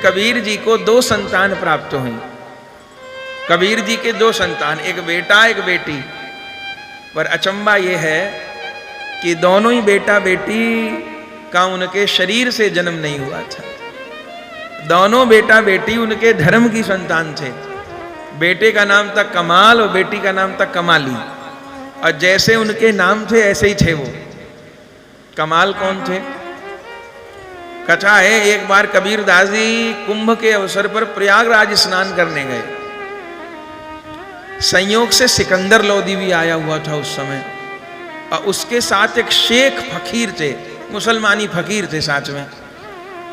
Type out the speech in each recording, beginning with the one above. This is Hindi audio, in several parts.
कबीर जी को दो संतान प्राप्त हुई। कबीर जी के दो संतान, एक बेटा एक बेटी। पर अचंबा यह है कि दोनों ही बेटा बेटी का उनके शरीर से जन्म नहीं हुआ था। दोनों बेटा बेटी उनके धर्म की संतान थे। बेटे का नाम था कमाल और बेटी का नाम था कमाली। और जैसे उनके नाम थे ऐसे ही थे वो। कमाल कौन थे? कथा है, एक बार कबीर दास जी कुंभ के अवसर पर प्रयागराज स्नान करने गए। संयोग से सिकंदर लोदी भी आया हुआ था उस समय, और उसके साथ एक शेख फकीर थे, मुसलमानी फकीर थे साथ में।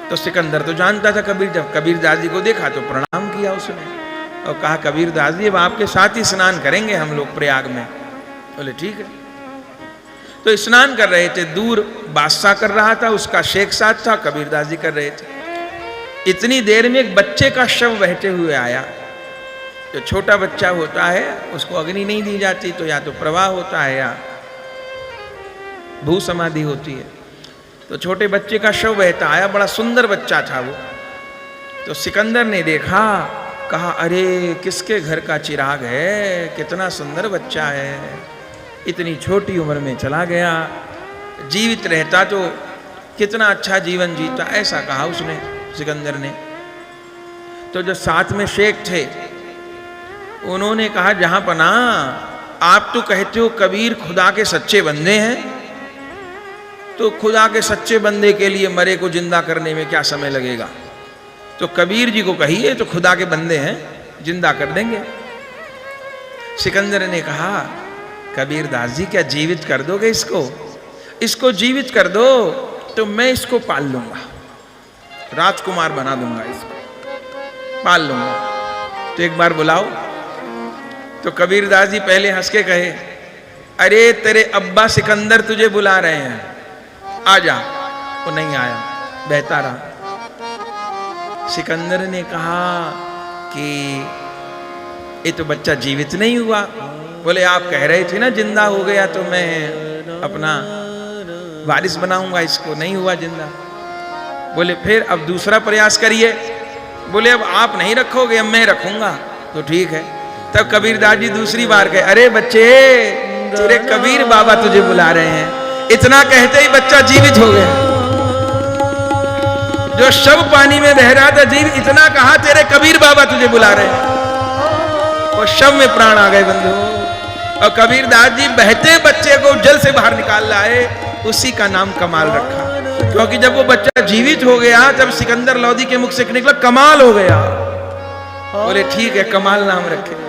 तो सिकंदर तो जानता था कबीर, जब कबीर दास जी को देखा तो प्रणाम किया उसने और कहा, कबीर दास जी अब आपके साथ ही स्नान करेंगे हम लोग प्रयाग में। बोले ठीक है। तो स्नान कर रहे थे, दूर बादशाह कर रहा था, उसका शेख साथ था, कबीर दास जी कर रहे थे। इतनी देर में एक बच्चे का शव बहते हुए आया। जो छोटा बच्चा होता है उसको अग्नि नहीं दी जाती, तो या तो प्रवाह होता है या भू समाधि होती है। तो छोटे बच्चे का शव बहता आया, बड़ा सुंदर बच्चा था वो। तो सिकंदर ने देखा, कहा अरे किसके घर का चिराग है, कितना सुंदर बच्चा है, इतनी छोटी उम्र में चला गया, जीवित रहता तो कितना अच्छा जीवन जीता, ऐसा कहा उसने सिकंदर ने। तो जो साथ में शेख थे उन्होंने कहा, जहां पना आप तो कहते हो कबीर खुदा के सच्चे बंदे हैं, तो खुदा के सच्चे बंदे के लिए मरे को जिंदा करने में क्या समय लगेगा? तो कबीर जी को कहिए तो खुदा के बंदे हैं, जिंदा कर देंगे। सिकंदर ने कहा, कबीर दास जी क्या जीवित कर दोगे इसको? इसको जीवित कर दो तो मैं इसको पाल लूंगा, राजकुमार बना दूंगा, इसको पाल लूंगा। तो एक बार बुलाओ। तो कबीर दास जी पहले हंस के कहे, अरे तेरे अब्बा सिकंदर तुझे बुला रहे हैं, आ जा। वो नहीं आया, बहता रहा। सिकंदर ने कहा कि ये तो बच्चा जीवित नहीं हुआ। बोले आप कह रहे थे ना जिंदा हो गया तो मैं अपना वारिस बनाऊंगा, इसको नहीं हुआ जिंदा। बोले फिर अब दूसरा प्रयास करिए। बोले अब आप नहीं रखोगे, अब मैं रखूंगा। तो ठीक है। तब कबीर दास जी दूसरी बार कहे, अरे बच्चे तेरे कबीर बाबा तुझे बुला रहे हैं। इतना कहते ही बच्चा जीवित हो गया। जो शव पानी में बह रहा था जीव, इतना कहा तेरे कबीर बाबा तुझे बुला रहे हैं, और शव में प्राण आ गए बंधु। और कबीर दास जी बहते बच्चे को जल से बाहर निकाल लाए, उसी का नाम कमाल रखा। क्योंकि जब वो बच्चा जीवित हो गया तब सिकंदर लोदी के मुख से निकला, कमाल हो गया। बोले ठीक है, कमाल नाम रखे।